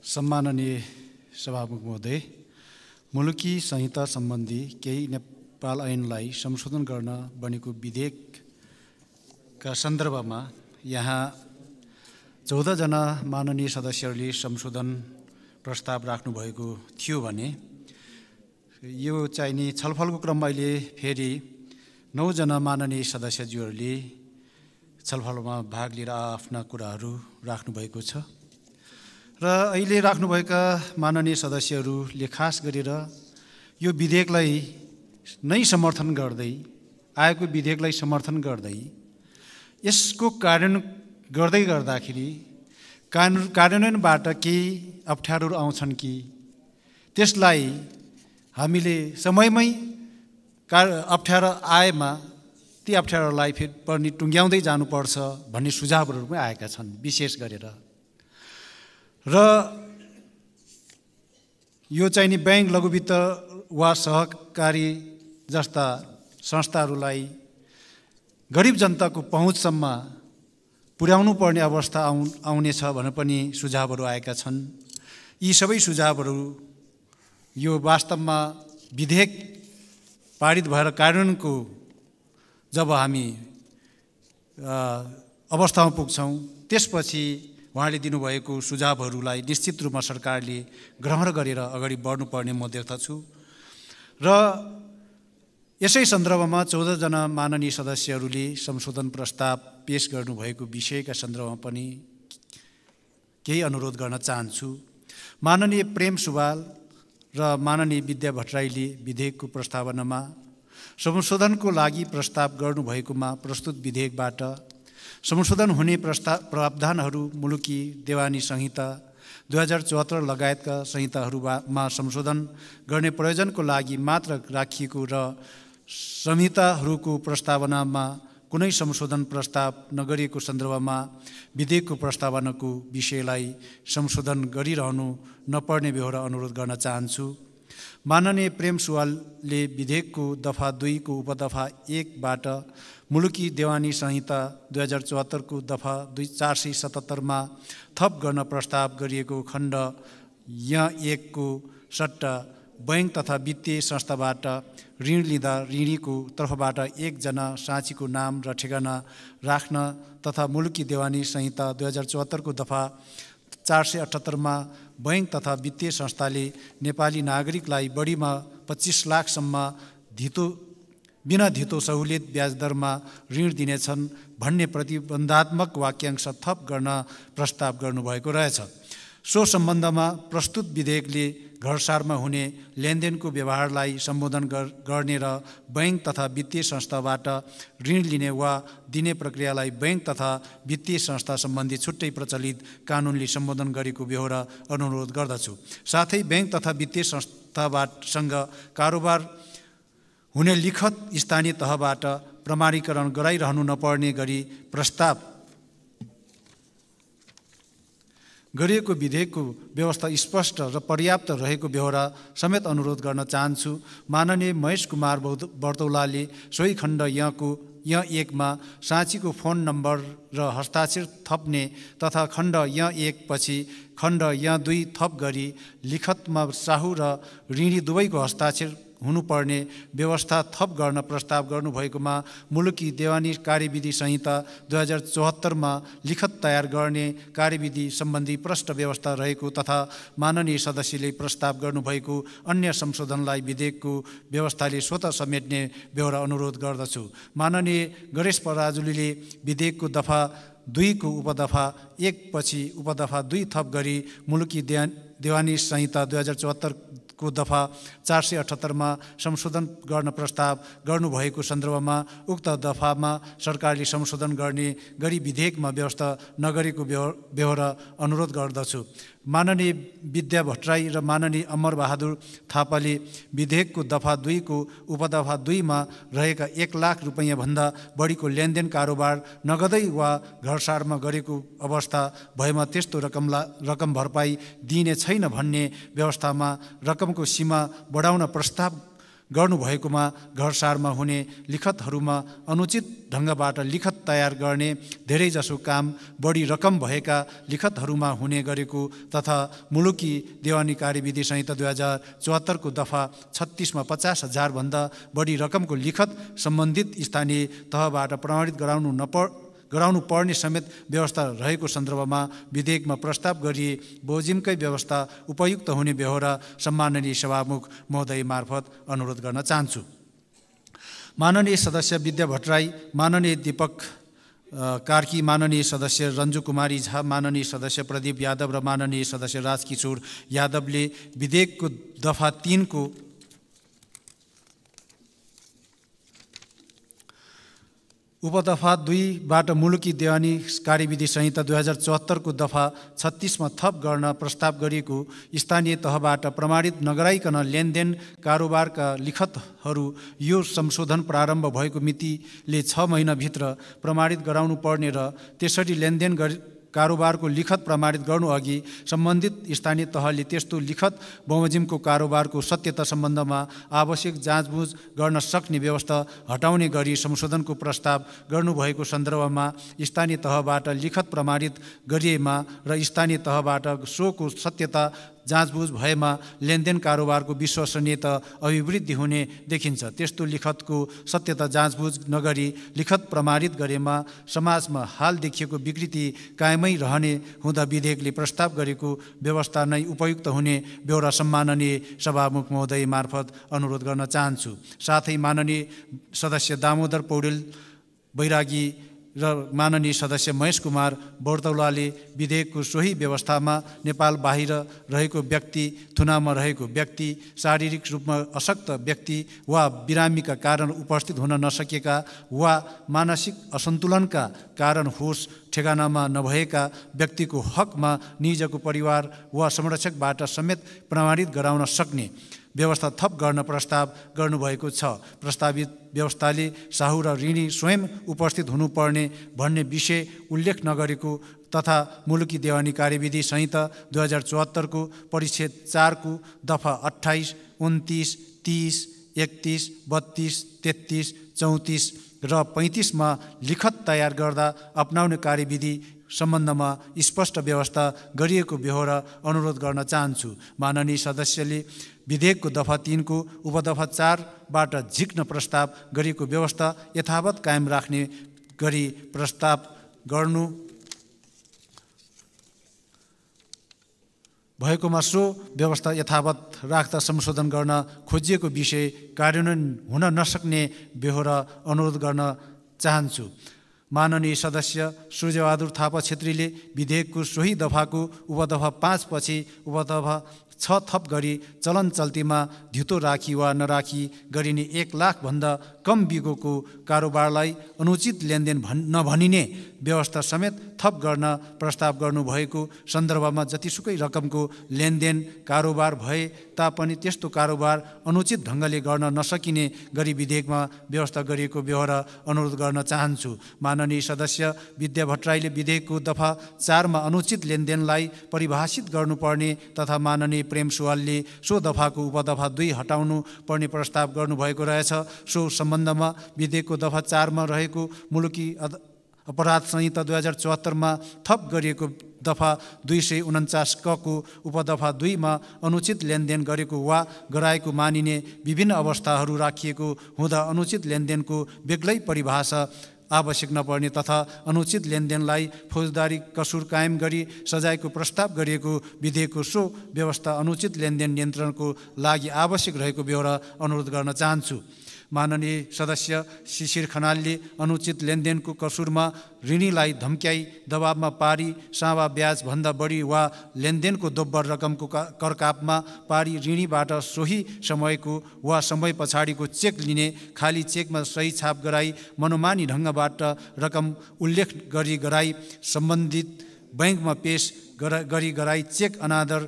सम्माननीय सभामुख महोदय, मुलुकी संहिता सम्बन्धी केही नेपाल ऐनलाई संशोधन गर्न बनेको विधेयकका सन्दर्भमा यहाँ 14 जना माननीय सदस्यहरूले संशोधन प्रस्ताव राख्नुभएको थियो भने यो चाहिने छलफलको क्रममा अहिले फेरि 9 जना माननीय सदस्यज्यूहरूले छलफलमा भाग लिएर आफ्ना कुराहरू राख्नुभएको छ र अहिले राख्नुभएका माननीय सदस्यहरूले खास गरेर यो विधेयकलाई नै समर्थन गर्दै आएको विधेयकलाई समर्थन गर्दै यसको कार्यान्वयन गर्दै गर्दाखेरि कार्यान्वयनबाट केही अप्ठ्यारोहरू आउँछन् कि त्यसलाई हामीले समयमै अप्ठ्यारो आएमा ती अप्ठ्यारोलाई फेरि पनि टुङ्ग्याउँदै जानुपर्छ भन्ने सुझावहरू पनि आएका छन् विशेष गरेर। र यो चाहिँ नि बैंक, लघुवित्त वा सहकारी जस्ता संस्थाहरूलाई गरिब जनताको पहुँचसम्म पुर्याउनु पर्ने अवस्था आउनेछ भनेर पनि सुझावहरू आएका छन्। यी सबै सुझावहरू यो वास्तवमा विधेयक पारित भएर कार्यान्वयनको जब हामी अवस्थामा पुग्छौँ त्यसपछि उहाँले दिनुभएको सुझावहरूलाई निश्चित रूपमा सरकारले ग्रहण गरेर अगाडि बढ्नुपर्ने म देख्दछु। र यसै सन्दर्भमा 14 जना माननीय सदस्यहरूले संशोधन प्रस्ताव पेश गर्नुभएको विषयका सन्दर्भमा पनि केही अनुरोध गर्न चाहन्छु। माननीय प्रेम सुवाल र माननीय विद्या भट्टराईले विधेयकको प्रस्तावनामा संशोधनको लागि प्रस्ताव गर्नुभएकोमा प्रस्तुत विधेयकबाट संशोधन हुने प्रावधानहरू मुलुकी देवानी संहिता 2074 लगायतका संहिताहरूमा संशोधन गर्ने प्रयोजनको लागि मात्र राखिएको र संहिताहरूको प्रस्तावनामा कुनै संशोधन प्रस्ताव नगरिएको सन्दर्भमा विधेयकको प्रस्तावनाको विषयलाई संशोधन गरिरहनु नपर्ने बेहोरा अनुरोध गर्न चाहन्छु। माननीय प्रेम सुवालले विधेयकको दफा 2 को उपदफा 1 बाट मुलुकी देवानी संहिता 2074 को दफा 477 मा थप गर्न प्रस्ताव गरिएको खण्ड यहाँ 1 को सट्टा बैंक तथा वित्तीय संस्थाबाट ऋण लिँदा ऋणीको तर्फबाट 1 जना साँचीको नाम र ठेगाना राख्न तथा मुलुकी देवानी संहिता 2074 को दफा 478 मा बैंक तथा वित्तीय संस्थाले नेपाली नागरिकलाई बढीमा 25 लाखसम्म बिना धितो सहुलियत ब्याज दरमा ऋण दिनेछन् भन्ने प्रतिबन्धात्मक वाक्यांश थप गर्न प्रस्ताव गर्नुभएको रहेछ। सो सम्बन्धमा प्रस्तुत विधेयकले घरसारमा हुने लेनदेनको व्यवहारलाई सम्बोधन गर्ने र बैंक तथा वित्तीय संस्थाबाट ऋण लिने वा दिने प्रक्रियालाई बैंक तथा वित्तीय संस्था सम्बन्धी छुट्टै प्रचलित कानुनले सम्बोधन गरेको बेहोरा अनुरोध गर्दछु। साथै बैंक तथा वित्तीय संस्थाबाट कारोबार हुने लिखत स्थानीय तहबाट प्रमाणीकरण गराइरहनु नपर्ने गरी प्रस्ताव गरिएको विधेयकको व्यवस्था स्पष्ट र पर्याप्त रहेको बेहोरा समेत अनुरोध गर्न चाहन्छु। माननीय महेश कुमार बर्तौलाले सोही खण्ड यहाँ 1 मा साँचीको फोन नम्बर र हस्ताक्षर थप्ने तथा खण्ड यहाँ 1 पछि खण्ड यहाँ 2 थप गरी लिखतमा साहु र ऋणी दुवैको हस्ताक्षर हुनुपर्ने व्यवस्था थप गर्न प्रस्ताव गर्नुभएकोमा मुलुकी देवानी कार्यविधि संहिता 2074 मा लिखत तयार गर्ने कार्यविधि सम्बन्धी प्रष्ट व्यवस्था रहेको तथा माननीय सदस्यले प्रस्ताव गर्नुभएको अन्य संशोधनलाई विधेयकको व्यवस्थाले स्वतः समेट्ने बेहोरा अनुरोध गर्दछु। माननीय गणेश पराजुलीले विधेयकको दफा 2 को उपदफा 1 पछि उपदफा 2 थप गरी मुलुकी देवानी संहिता 2074 को दफा 478 मा संशोधन गर्न प्रस्ताव गर्नुभएको सन्दर्भमा उक्त दफामा सरकारले संशोधन गर्ने गरी विधेयकमा व्यवस्था नगरेको बेहोरा अनुरोध गर्दछु। माननीय विद्या भट्टराई र माननीय अमर बहादुर थापाले विधेयकको दफा 2 को उपदफा 2 मा रहेका 1 लाख रुपैयाँ भन्दा बढीको लेनदेन कारोबार नगदै वा घरसारमा गरेको अवस्था भएमा त्यस्तो रकम भरपाई दिइने छैन भन्ने व्यवस्थामा रकमको सीमा बढाउन प्रस्ताव गर्नुभएकोमा घरसारमा हुने लिखतहरूमा अनुचित ढङ्गबाट लिखत तयार गर्ने धेरैजसो काम बढी रकम भएका लिखतहरूमा हुने गरेको तथा मुलुकी देवानी कार्यविधि संहिता 2074 को दफा 36 मा 50,000 भन्दा बढी रकमको लिखत सम्बन्धित स्थानीय तहबाट प्रमाणित गराउनु पर्ने समेत व्यवस्था रहेको सन्दर्भमा विधेयकमा प्रस्ताव गरिए बमोजिमकै व्यवस्था उपयुक्त हुने बेहोरा सम्माननीय सभामुख महोदय मार्फत अनुरोध गर्न चाहन्छु। माननीय सदस्य विद्या भट्टराई, माननीय दीपक कार्की, माननीय सदस्य रञ्जु कुमारी झा, माननीय सदस्य प्रदीप यादव र माननीय सदस्य राजकिशोर यादवले विधेयकको दफा 3 को उपदफा 2 बाट मुलुकी देवानी कार्यविधि संहिता 2074 को दफा 36 मा थप गर्न प्रस्ताव गरिएको स्थानीय तहबाट प्रमाणित नगराइकन लेनदेन कारोबारका लिखतहरू यो संशोधन प्रारम्भ भएको मितिले 6 महिनाभित्र प्रमाणित गराउनु पर्ने र त्यसरी लेनदेन कारोबारको लिखत प्रमाणित गर्नु अघि सम्बन्धित स्थानीय तहले त्यस्तो लिखत बमोजिमको कारोबारको सत्यता सम्बन्धमा आवश्यक जाँचबुझ गर्न सक्ने व्यवस्था हटाउने गरी संशोधनको प्रस्ताव गर्नुभएको सन्दर्भमा स्थानीय तहबाट लिखत प्रमाणित गरिएमा र स्थानीय तहबाट सोको सत्यता जाँचबुझ भएमा लेनदेन कारोबारको विश्वसनीयता अभिवृद्धि हुने देखिन्छ। त्यस्तो लिखतको सत्यता जाँचबुझ नगरी लिखत प्रमाणित गरेमा समाजमा हाल देखिएको विकृति कायमै रहने हुँदा विधेयकले प्रस्ताव गरेको व्यवस्था नै उपयुक्त हुने बेहोरा सम्माननीय सभामुख महोदय मार्फत अनुरोध गर्न चाहन्छु। साथै माननीय सदस्य दामोदर पौडेल बैरागी र माननीय सदस्य महेश कुमार बर्तौलाले विधेयकको सोही व्यवस्थामा नेपाल बाहिर रहेको व्यक्ति, थुनामा रहेको व्यक्ति, शारीरिक रूपमा अशक्त व्यक्ति वा बिरामीका कारण उपस्थित हुन नसकेका वा मानसिक असन्तुलनका कारण होस ठेगानामा नभएका व्यक्तिको हकमा निजको परिवार वा संरक्षकबाट समेत प्रमाणित गराउन सक्ने व्यवस्था थप गर्न प्रस्ताव गर्नुभएको छ। प्रस्तावित व्यवस्थाले साहु र ऋणी स्वयं उपस्थित हुनुपर्ने भन्ने विषय उल्लेख नगरेको तथा मुलुकी देवानी कार्यविधि संहिता 2074 को परिच्छेद 4 को दफा 28, 29, 30, 31, 32, 33, 34 र 35 मा लिखत तयार गर्दा अपनाउने कार्यविधि सम्बन्धमा स्पष्ट व्यवस्था गरिएको बेहोरा अनुरोध गर्न चाहन्छु। माननीय सदस्यले विधेयकको दफा 3 को उपदफा 4 बाट झिक्न प्रस्ताव गरिएको व्यवस्था यथावत कायम राख्ने गरी प्रस्ताव गर्नु भएकोमा सो व्यवस्था यथावत राख्दा संशोधन गर्न खोजिएको विषय कार्यान्वयन हुन नसक्ने बेहोरा अनुरोध गर्न चाहन्छु। माननीय सदस्य सूर्यबहादुर थापा छेत्रीले विधेयकको सोही दफाको उपदफा 5 पछि उपदफा 6 थप गरी चलन चल्तीमा धितो राखी वा नराखी गरिने 1 लाख भन्दा कम बिगोको कारोबारलाई अनुचित लेनदेन नभनिने व्यवस्था समेत थप गर्न प्रस्ताव गर्नुभएको सन्दर्भमा जतिसुकै रकमको लेनदेन कारोबार भए तापनि त्यस्तो कारोबार अनुचित ढङ्गले गर्न नसकिने गरी विधेयकमा व्यवस्था गरिएको बेहोरा अनुरोध गर्न चाहन्छु। माननीय सदस्य विद्या भट्टराईले विधेयकको दफा 4 मा अनुचित लेनदेनलाई परिभाषित गर्नुपर्ने तथा माननीय प्रेम सुवालले सो दफाको उपदफा 2 हटाउनु पर्ने प्रस्ताव गर्नुभएको रहेछ। सो सम्बन्धमा विधेयकको दफा 4 मा रहेको मुलुकी अपराध संहिता 2074 मा थप गरिएको दफा 249 क को उपदफा 2 मा अनुचित लेनदेन गरेको वा गराएको मानिने विभिन्न अवस्थाहरू राखिएको हुँदा अनुचित लेनदेनको बेग्लै परिभाषा आवश्यक नपर्ने तथा अनुचित लेनदेनलाई फौजदारी कसुर कायम गरी सजायको प्रस्ताव गरिएको विधेयकको सो व्यवस्था अनुचित लेनदेन नियन्त्रणको लागि आवश्यक रहेको बेहोरा अनुरोध गर्न चाहन्छु। माननीय सदस्य शिशिर खनालले अनुचित लेनदेनको कसुरमा ऋणीलाई धम्क्याई दबावमा पारी सावा ब्याज भन्दा बढी वा लेनदेनको दोब्बर रकमको करकापमा पारी ऋणीबाट सोही समयको वा समय पछाडिको चेक लिने, खाली चेकमा सही छाप गराई मनोमानी ढङ्गबाट रकम उल्लेख गरी गराई सम्बन्धित बैंकमा पेश गरी गराई चेक अनादर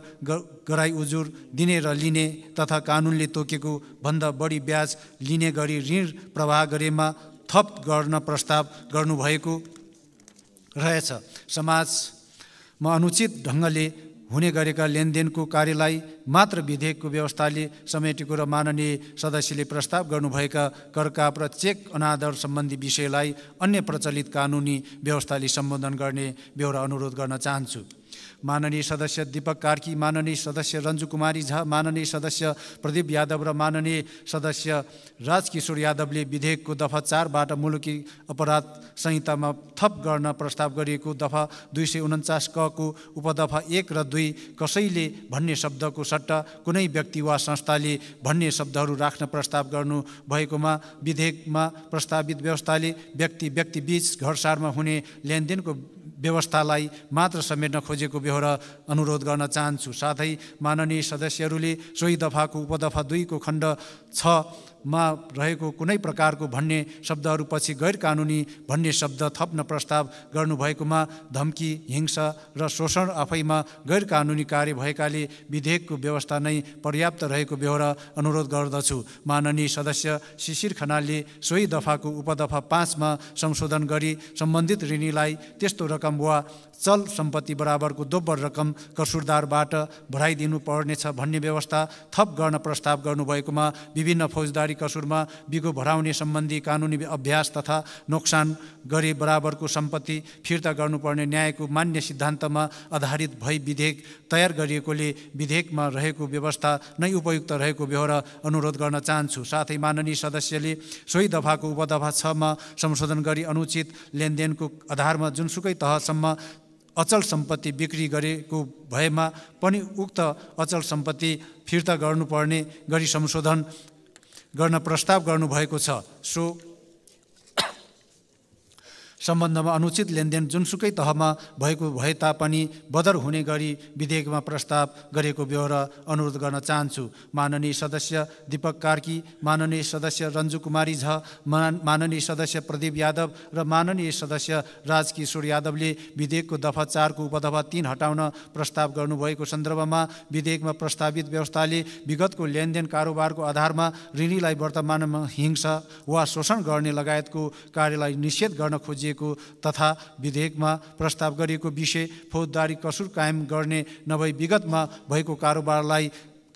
गराई उजुर दिने र लिने तथा कानुनले तोकेको भन्दा बढी ब्याज लिने गरी ऋण प्रवाह गरेमा थप गर्न प्रस्ताव गर्नुभएको रहेछ। समाजमा अनुचित ढङ्गले हुने गरेका लेनदेनको कार्यलाई मात्र विधेयकको व्यवस्थाले समेटेको र माननीय सदस्यले प्रस्ताव गर्नुभएका करकाप र चेक अनादर सम्बन्धी विषयलाई अन्य प्रचलित कानुनी व्यवस्थाले सम्बोधन गर्ने बेहोरा अनुरोध गर्न चाहन्छु। माननीय सदस्य दीपक कार्की, माननीय सदस्य रन्जु कुमारी झा, माननीय सदस्य प्रदीप यादव र माननीय सदस्य राजकिशोर यादवले विधेयकको दफा 4बाट मुलुकी अपराध संहितामा थप गर्न प्रस्ताव गरिएको दफा 249 क को उपदफा 1 र 2 कसैले भन्ने शब्दको सट्टा कुनै व्यक्ति वा संस्थाले भन्ने शब्दहरू राख्न प्रस्ताव गर्नु भएकोमा विधेयकमा प्रस्तावित व्यवस्थाले व्यक्ति बीच घरसारमा हुने लेनदेनको व्यवस्थालाई मात्र समेट्न खोजेको बेहोरा अनुरोध गर्न चाहन्छु। साथै माननीय सदस्यहरूले सोही दफाको उपदफा 2 को खण्ड 6 मा रहेको कुनै प्रकारको भन्ने शब्दहरू पछि गैर कानुनी भन्ने शब्द थप्न प्रस्ताव गर्नुभएकोमा धम्की, हिंसा र शोषण आफैमा गैर कानुनी कार्य भएकाले विधेयकको व्यवस्था नै पर्याप्त रहेको बेहोरा अनुरोध गर्दछु। माननीय सदस्य शिशिर खनालले सोही दफाको उपदफा 5 मा संशोधन गरी सम्बन्धित ऋणीलाई त्यस्तो रकम वा चल सम्पत्ति बराबरको दोब्बर रकम कसुरदारबाट भराइदिनु पर्नेछ भन्ने व्यवस्था थप गर्न प्रस्ताव गर्नुभएकोमा विभिन्न फौजदारी कसुरमा बिगो भराउने सम्बन्धी कानुनी अभ्यास तथा नोक्सान गरे बराबरको सम्पत्ति फिर्ता गर्नुपर्ने न्यायको मान्य सिद्धान्तमा आधारित भई विधेयक तयार गरिएकोले विधेयकमा रहेको व्यवस्था नै उपयुक्त रहेको बेहोरा अनुरोध गर्न चाहन्छु। साथै माननीय सदस्यले सोही दफाको उपदफा 6 मा संशोधन गरी अनुचित लेनदेनको आधारमा जुनसुकै तहसम्म अचल सम्पत्ति बिक्री गरेको भएमा पनि उक्त अचल सम्पत्ति फिर्ता गर्नुपर्ने गरी संशोधन गर्न प्रस्ताव गर्नुभएको छ। सो सम्बन्धमा अनुचित लेनदेन जुनसुकै तहमा भएको भए तापनि बदर हुने गरी विधेयकमा प्रस्ताव गरेको बेहोरा अनुरोध गर्न चाहन्छु। माननीय सदस्य दीपक कार्की, माननीय सदस्य रन्जु कुमारी झा, माननीय सदस्य प्रदीप यादव र माननीय सदस्य राजकिशोर यादवले विधेयकको दफा 4 को उपदफा 3 हटाउन प्रस्ताव गर्नुभएको सन्दर्भमा विधेयकमा प्रस्तावित व्यवस्थाले विगतको लेनदेन कारोबारको आधारमा ऋणीलाई वर्तमानमा हिंसा वा शोषण गर्ने लगायतको कार्यलाई निषेध गर्न खोजिएको तथा विधेयकमा प्रस्ताव गरिएको विषय फौजदारी कसुर कायम गर्ने नभई विगतमा भएको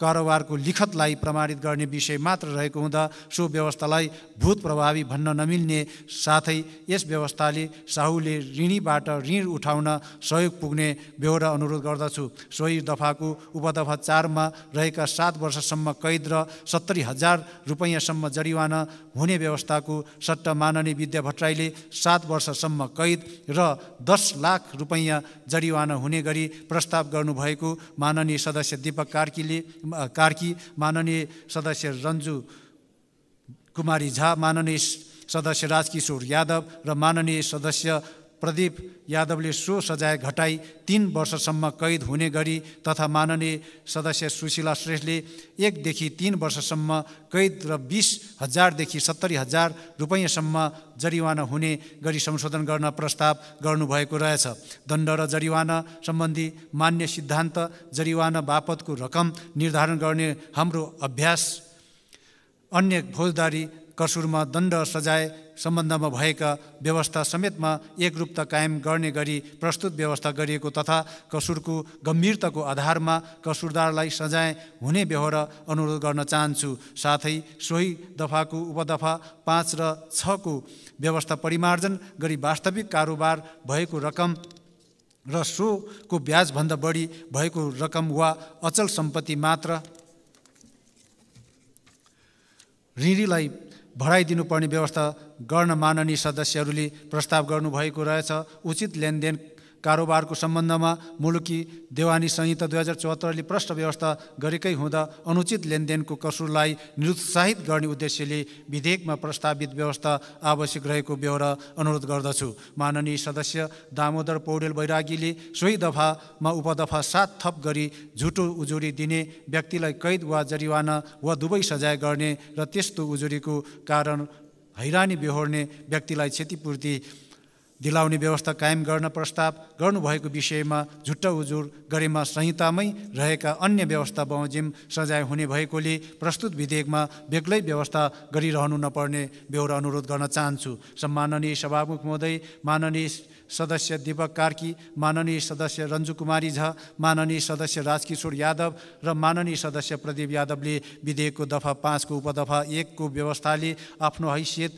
कारोबारको लिखतलाई प्रमाणित गर्ने विषय मात्र रहेको हुँदा सो व्यवस्थालाई भूत प्रभावी भन्न नमिल्ने साथै यस व्यवस्थाले साहुले ऋणीबाट ऋण उठाउन सहयोग पुग्ने बेहोरा अनुरोध गर्दछु। सोही दफाको उपदफा 4 मा रहेका 7 वर्षसम्म कैद र 70,000 रुपैयाँसम्म जरिवाना हुने व्यवस्थाको सट्टा माननीय विद्या भट्टराईले 7 वर्षसम्म कैद र 10 लाख रुपैयाँ जरिवाना हुने गरी प्रस्ताव गर्नुभएको माननीय सदस्य दीपक कार्की, माननीय सदस्य रन्जु कुमारी झा, माननीय सदस्य राजकिशोर यादव र माननीय सदस्य प्रदीप यादवले सो सजाय घटाई 3 वर्षसम्म कैद हुने गरी तथा माननीय सदस्य सुशीला श्रेष्ठले 1 देखि 3 वर्षसम्म कैद र 20,000 देखि 70,000 रुपैयाँसम्म जरिवाना हुने गरी संशोधन गर्न प्रस्ताव गर्नुभएको रहेछ। दण्ड र जरिवाना सम्बन्धी मान्य सिद्धान्त जरिवाना बापतको रकम निर्धारण गर्ने हाम्रो अभ्यास अन्य फौजदारी कसुरमा दण्ड सजाय सम्बन्धमा भएका व्यवस्था समेतमा एकरूपता कायम गर्ने गरी प्रस्तुत व्यवस्था गरिएको तथा कसुरको गम्भीरताको आधारमा कसुरदारलाई सजाय हुने बेहोरा अनुरोध गर्न चाहन्छु। साथै सोही दफाको उपदफा 5 र 6 को व्यवस्था परिमार्जन गरी वास्तविक कारोबार भएको रकम र सोको ब्याजभन्दा बढी भएको रकम वा अचल सम्पत्ति मात्र ऋणीलाई भराइदिनुपर्ने व्यवस्था गर्न माननीय सदस्यहरूले प्रस्ताव गर्नुभएको रहेछ। उचित लेनदेन कारोबारको सम्बन्धमा मुलुकी देवानी संहिता 2074ले प्रष्ट व्यवस्था गरेकै हुँदा अनुचित लेनदेनको कसुरलाई निरुत्साहित गर्ने उद्देश्यले विधेयकमा प्रस्तावित व्यवस्था आवश्यक रहेको बेहोरा अनुरोध गर्दछु। माननीय सदस्य दामोदर पौडेल बैरागीले सोही दफामा उपदफा 7 थप गरी झुटो उजुरी दिने व्यक्तिलाई कैद वा जरिवाना वा दुवै सजाय गर्ने र त्यस्तो उजुरीको कारण हैरानी बेहोर्ने व्यक्तिलाई क्षतिपूर्ति दिलाउने व्यवस्था कायम गर्न प्रस्ताव गर्नुभएको विषयमा झुट्टा उजुर गरेमा संहितामै रहेका अन्य व्यवस्था बमोजिम सजाय हुने भएकोले प्रस्तुत विधेयकमा बेग्लै व्यवस्था गरिरहनु नपर्ने बेहोरा अनुरोध गर्न चाहन्छु। सम्माननीय सभामुख महोदय, माननीय सदस्य दीपक कार्की, माननीय सदस्य रञ्जु कुमारी झा, माननीय सदस्य राजकिशोर यादव र माननीय सदस्य प्रदीप यादवले विधेयकको दफा 5 को उपदफा 1 को व्यवस्थाले आफ्नो हैसियत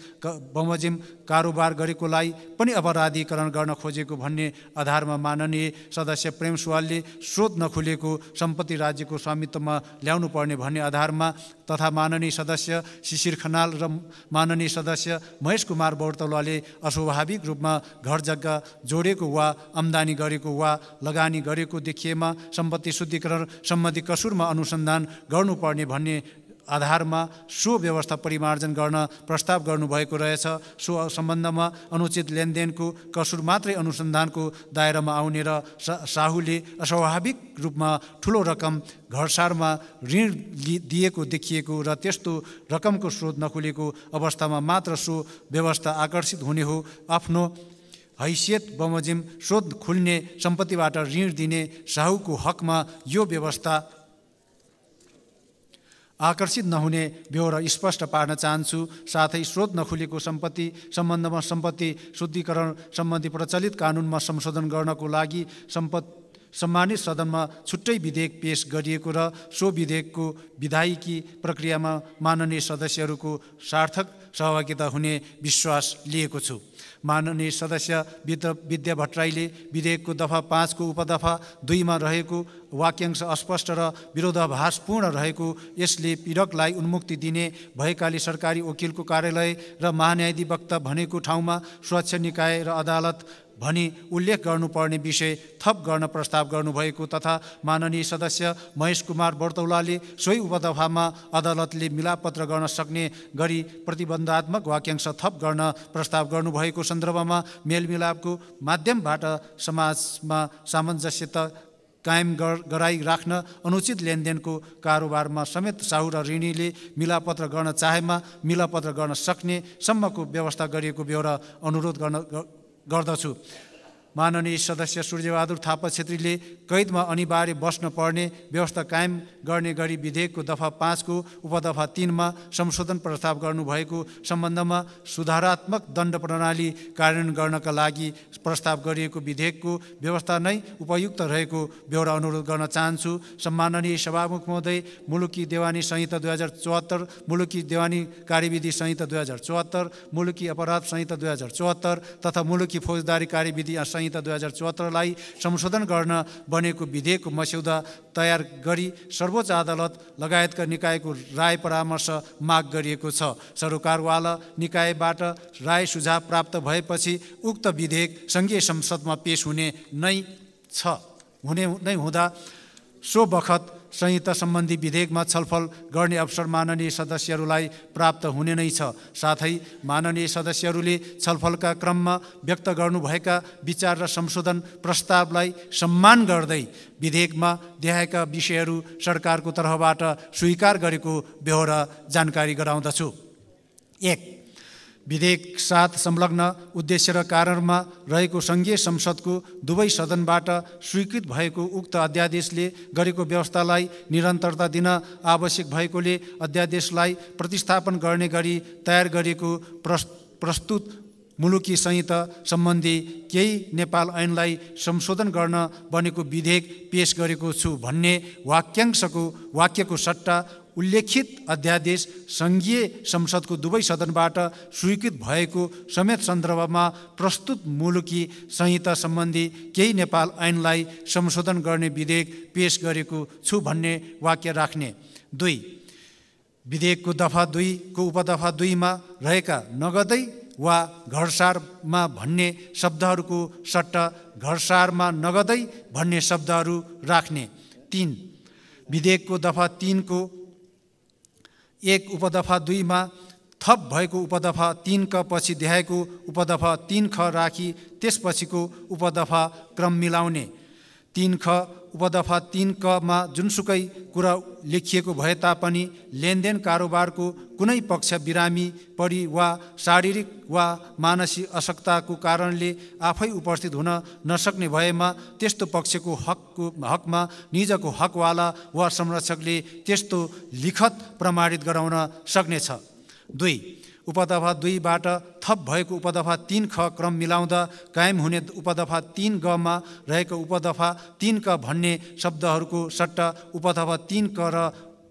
बमोजिम कारोबार गरेकोलाई पनि अपराधीकरण गर्न खोजेको भन्ने आधारमा माननीय सदस्य प्रेम सुवालले स्रोत नखुलेको सम्पत्ति राज्यको स्वामित्वमा ल्याउनु पर्ने भन्ने आधारमा तथा माननीय सदस्य शिशिर खनाल र माननीय सदस्य महेश कुमार बौर्तलवाले अस्वाभाविक रूपमा घर जग्गा जोडेको वा आम्दानी गरेको वा लगानी गरेको देखिएमा सम्पत्ति शुद्धिकरण सम्बन्धी कसुरमा अनुसन्धान गर्नुपर्ने भन्ने आधारमा सो व्यवस्था परिमार्जन गर्न प्रस्ताव गर्नुभएको रहेछ। सो सम्बन्धमा अनुचित लेनदेनको कसुर मात्रै अनुसन्धानको दायरामा आउने र साहुले अस्वाभाविक रूपमा ठुलो रकम घरसारमा ऋण दिएको देखिएको र त्यस्तो रकमको स्रोत नखुलेको अवस्थामा मात्र सो व्यवस्था आकर्षित हुने हो। आफ्नो हैसियत बमोजिम स्रोत खुल्ने सम्पत्तिबाट ऋण दिने साहुको हकमा यो व्यवस्था आकर्षित नहुने बेहोरा स्पष्ट पार्न चाहन्छु। साथै स्रोत नखुलेको सम्पत्ति सम्बन्धमा सम्पत्ति शुद्धिकरण सम्बन्धी प्रचलित कानुनमा संशोधन गर्नको लागि सम्मानित सदनमा छुट्टै विधेयक पेश गरिएको र सो विधेयकको विधायिकी प्रक्रियामा माननीय सदस्यहरूको सार्थक सहभागिता हुने विश्वास लिएको छु। माननीय सदस्य विद्या भट्टराईले विधेयकको दफा 5 को उपदफा 2 मा रहेको वाक्यांश अस्पष्ट र विरोधाभासपूर्ण रहेको यसले पीडकलाई उन्मुक्ति दिने भएकाले सरकारी वकिलको कार्यालय र महान्यायाधिवक्ता भनेको ठाउँमा स्वच्छ निकाय र अदालत भनी उल्लेख गर्नुपर्ने विषय थप गर्न प्रस्ताव गर्नुभएको तथा माननीय सदस्य महेश कुमार बौर्तौलाले सोही उपदफामा अदालतले मिलापत्र गर्न सक्ने गरी प्रतिबन्धात्मक वाक्यांश थप गर्न प्रस्ताव गर्नुभएको सन्दर्भमा मेलमिलापको माध्यमबाट समाजमा सामञ्जस्यता कायम गराइराख्न अनुचित लेनदेनको कारोबारमा समेत साहु र ऋणीले मिलापत्र गर्न चाहेमा मिलापत्र गर्न सक्ने सम्मको व्यवस्था गरिएको बेहोरा अनुरोध गर्दछु। माननीय सदस्य सूर्यबहादुर थापा छेत्रीले कैदमा अनिवार्य बस्न पर्ने व्यवस्था कायम गर्ने गरी विधेयकको दफा 5 को उपदफा 3 मा संशोधन प्रस्ताव गर्नुभएको सम्बन्धमा सुधारात्मक दण्ड प्रणाली कार्यान्वयन गर्नका लागि प्रस्ताव गरिएको विधेयकको व्यवस्था नै उपयुक्त रहेको बेहोरा अनुरोध गर्न चाहन्छु। सम्माननीय सभामुख महोदय, मुलुकी देवानी संहिता 2074, मुलुकी देवानी कार्यविधि संहिता 2074, मुलुकी अपराध संहिता 2074 तथा मुलुकी फौजदारी कार्यविधि संहिता 2074 लाई संशोधन गर्न बनेको विधेयकको मस्यौदा तयार गरी सर्वोच्च अदालत लगायतका निकायको राय परामर्श माग गरिएको छ। सरोकारवाला निकायबाट राय सुझाव प्राप्त भएपछि उक्त विधेयक संघीय संसदमा पेश हुने नै हुँदा सो बखत संहिता सम्बन्धी विधेयकमा छलफल गर्ने अवसर माननीय सदस्यहरूलाई प्राप्त हुने नै छ। साथै माननीय सदस्यहरूले छलफलका क्रममा व्यक्त गर्नुभएका विचार र संशोधन प्रस्तावलाई सम्मान गर्दै विधेयकमा देखाएका विषयहरू सरकारको तर्फबाट स्वीकार गरेको बेहोरा जानकारी गराउँदछु। 1. विधेयक साथ संलग्न उद्देश्य र कारणमा रहेको संघीय संसदको दुवै सदनबाट स्वीकृत भएको उक्त अध्यादेशले गरेको व्यवस्थालाई निरन्तरता दिन आवश्यक भएकोले अध्यादेशलाई प्रतिस्थापन गर्ने गरी तयार गरिएको प्रस्तुत मुलुकी संहिता सम्बन्धी केही नेपाल ऐनलाई संशोधन गर्न बनेको विधेयक पेश गरेको छु भन्ने वाक्यको सट्टा उल्लेखित अध्यादेश संघीय संसदको दुवै सदनबाट स्वीकृत भएको समेत सन्दर्भमा प्रस्तुत मुलुकी संहिता सम्बन्धी केही नेपाल ऐनलाई संशोधन गर्ने विधेयक पेश गरेको छु भन्ने वाक्य राख्ने। 2. विधेयकको दफा 2 को उपदफा 2 मा रहेका नगदै वा घरसारमा भन्ने शब्दहरूको सट्टा घरसारमा नगदै भन्ने शब्दहरू राख्ने। 3. विधेयकको दफा 3 को 1 उपदफा 2 मा थप भएको उपदफा 3 क पछि देखाएको उपदफा 3 ख राखी त्यसपछिको उपदफा क्रम मिलाउने। 3 ख उपदफा 3 क मा जुनसुकै कुरा लेखिएको भए तापनि लेनदेन कारोबारको कुनै पक्ष बिरामी परी वा शारीरिक वा मानसिक अशक्तताको कारणले आफै उपस्थित हुन नसक्ने भएमा त्यस्तो पक्षको हकमा निजको हकवाला वा संरक्षकले त्यस्तो लिखत प्रमाणित गराउन सक्नेछ। 2. उपदफा 2बाट थप भएको उपदफा 3 ख क्रम मिलाउँदा कायम हुने उपदफा 3 ग मा रहेको उपदफा 3 क भन्ने शब्दहरूको सट्टा उपदफा 3 क र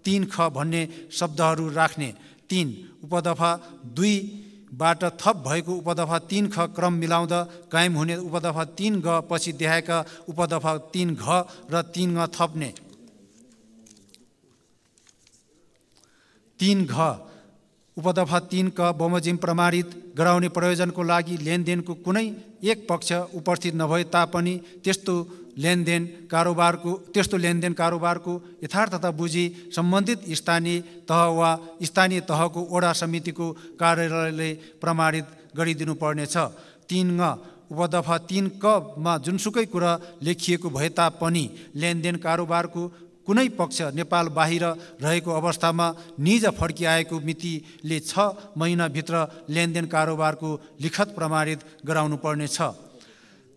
3 ख भन्ने शब्दहरू राख्ने। 3. उपदफा 2बाट थप भएको उपदफा 3 ख क्रम मिलाउँदा कायम हुने उपदफा 3 ग पछि देखाएका उपदफा 3 घ र 3 ग थप्ने। 3 घ उपदफा 3 क बमोजिम प्रमाणित गराउने प्रयोजनको लागि लेनदेनको कुनै एक पक्ष उपस्थित नभए तापनि त्यस्तो लेनदेन कारोबारको यथार्थता बुझी सम्बन्धित स्थानीय तह वा स्थानीय तहको वडा समितिको कार्यालयले प्रमाणित गरिदिनु पर्नेछ। 3 ङ उपदफा 3 क मा जुनसुकै कुरा लेखिएको भए तापनि लेनदेन कारोबारको कुनै पक्ष नेपाल बाहिर रहेको अवस्थामा निज फर्किआएको मितिले 6 महिनाभित्र लेनदेन कारोबारको लिखत प्रमाणित गराउनु पर्नेछ।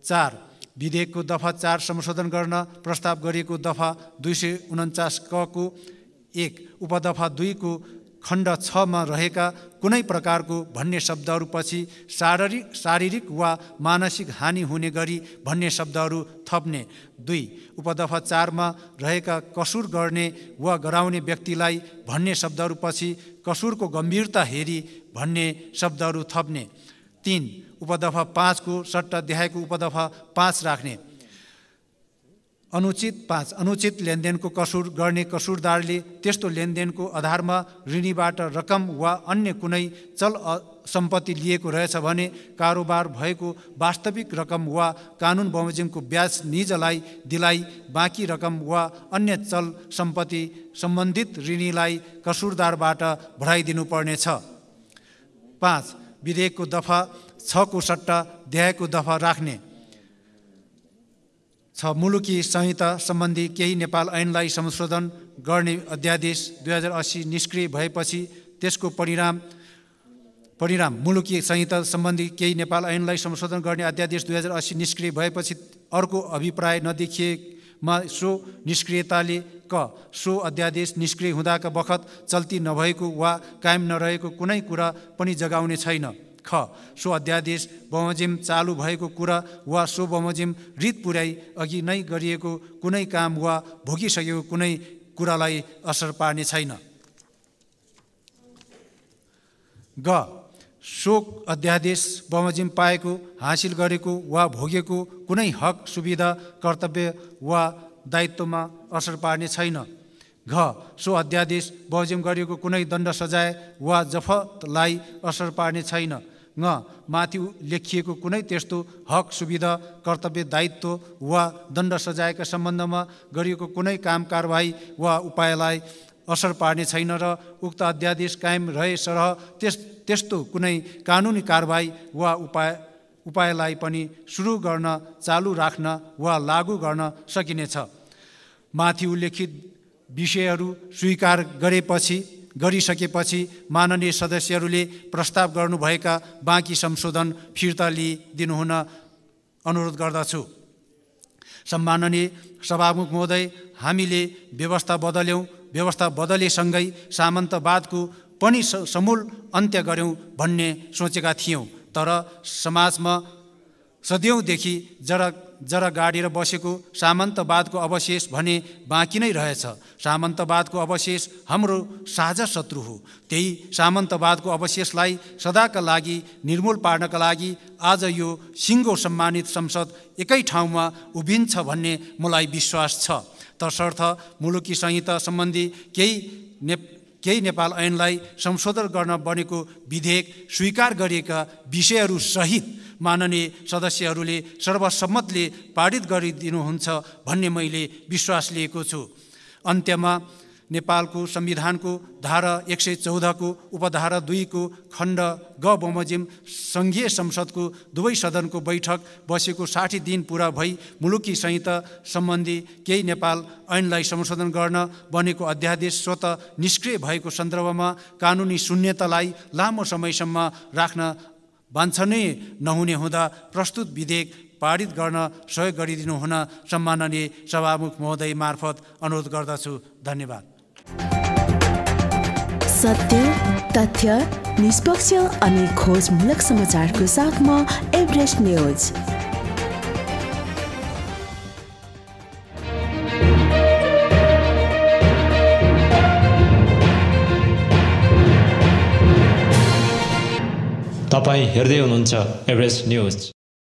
4. विधेयकको दफा 4 संशोधन गर्न प्रस्ताव गरिएको दफा 249 क को 1 उपदफा 2 को खण्ड 6 मा रहेका कुनै प्रकारको भन्ने शब्दहरूपछि शारीरिक वा मानसिक हानि हुने गरी भन्ने शब्दहरू थप्ने। 2. उपदफा 4 मा रहेका कसुर गर्ने वा गराउने व्यक्तिलाई भन्ने शब्दहरूपछि कसुरको गम्भीरता हेरी भन्ने शब्दहरू थप्ने। 3. उपदफा 5 को सट्टा देखाएको उपदफा 5 राख्ने। अनुचित लेनदेनको कसुर गर्ने कसुरदारले त्यस्तो लेनदेनको आधारमा ऋणीबाट रकम वा अन्य कुनै चल सम्पत्ति लिएको रहेछ भने कारोबार भएको वास्तविक रकम वा कानुन बमोजिमको ब्याज निजलाई दिलाई बाँकी रकम वा अन्य चल सम्पत्ति सम्बन्धित ऋणीलाई कसुरदारबाट भराइदिनु पर्नेछ। 5. विधेयकको दफा 6 को सट्टा देखाएको दफा राख्ने। 6. मुलुकी संहिता सम्बन्धी केही नेपाल ऐनलाई संशोधन गर्ने अध्यादेश 2080 निष्क्रिय भएपछि त्यसको परिणाम मुलुकी संहिता सम्बन्धी केही नेपाल ऐनलाई संशोधन गर्ने अध्यादेश 2080 निष्क्रिय भएपछि अर्को अभिप्राय नदेखिएमा सो निष्क्रियताले सो अध्यादेश निष्क्रिय हुँदाका बखत चल्ती नभएको वा कायम नरहेको कुनै कुरा पनि जगाउने छैन। सो अध्यादेश बमोजिम चालु भएको कुरा वा सो बमोजिम रित पुर्याई अघि नै गरिएको कुनै काम वा भोगिसकेको कुनै कुरालाई असर पार्ने छैन। सो अध्यादेश बमोजिम पाएको हासिल गरेको वा भोगेको कुनै हक सुविधा कर्तव्य वा दायित्वमा असर पार्ने छैन। सो अध्यादेश बमोजिम गरिएको कुनै दण्ड सजाय वा जफतलाई असर पार्ने छैन। माथि लेखिएको कुनै त्यस्तो हक सुविधा कर्तव्य दायित्व वा दण्ड सजायका सम्बन्धमा गरिएको कुनै काम कारबाही वा उपायलाई असर पार्ने छैन र उक्त अध्यादेश कायम रहे सरह त्यस्तो कुनै कानुनी कारबाही वा उपायलाई पनि सुरु गर्न, चालु राख्न वा लागू गर्न सकिनेछ। माथि उल्लेखित विषयहरू स्वीकार गरिसकेपछि माननीय सदस्यहरूले प्रस्ताव गर्नुभएका बाँकी संशोधन फिर्ता लिइदिनुहुन अनुरोध गर्दछु। सम्माननीय सभामुख महोदय, हामीले व्यवस्था बदलेसँगै सामन्तवादको पनि समूल अन्त्य गर्यौँ भन्ने सोचेका थियौँ, तर समाजमा सदियौँदेखि जरा गाडेर बसेको सामन्तवादको अवशेष भने बाँकी नै रहेछ। सामन्तवादको अवशेष हाम्रो साझा शत्रु हो। त्यही सामन्तवादको अवशेषलाई सदाका लागि निर्मूल पार्नका लागि आज यो सिङ्गो सम्मानित संसद एकै ठाउँमा उभिन्छ भन्ने मलाई विश्वास छ। तसर्थ मुलुकी संहिता सम्बन्धी केही नेपाल ऐनलाई संशोधन गर्न बनेको विधेयक स्वीकार गरिएका विषयहरू सहित माननीय सदस्यहरूले सर्वसम्मतले पारित गरिदिनुहुन्छ भन्ने मैले विश्वास लिएको छु। अन्त्यमा नेपालको संविधानको धारा 114 को उपधारा 2 को खण्ड ग बमोजिम सङ्घीय संसदको दुवै सदनको बैठक बसेको 60 दिन पूरा भई मुलुकी संहिता सम्बन्धी केही नेपाल ऐनलाई संशोधन गर्न बनेको अध्यादेश स्वतः निष्क्रिय भएको सन्दर्भमा कानुनी शून्यतालाई लामो समयसम्म राख्न वाञ्छनीय नहुने हुँदा प्रस्तुत विधेयक पारित गर्न सहयोग गरिदिनु हुन सम्माननीय सभामुख महोदय मार्फत अनुरोध गर्दछु। धन्यवाद। सत्य, तथ्य, निष्पक्ष अनि खोजमूलक समाचारको साथमा एभरेस्ट न्यूज। तपाईं हेर्दै हुनुहुन्छ एभरेस्ट न्यूज।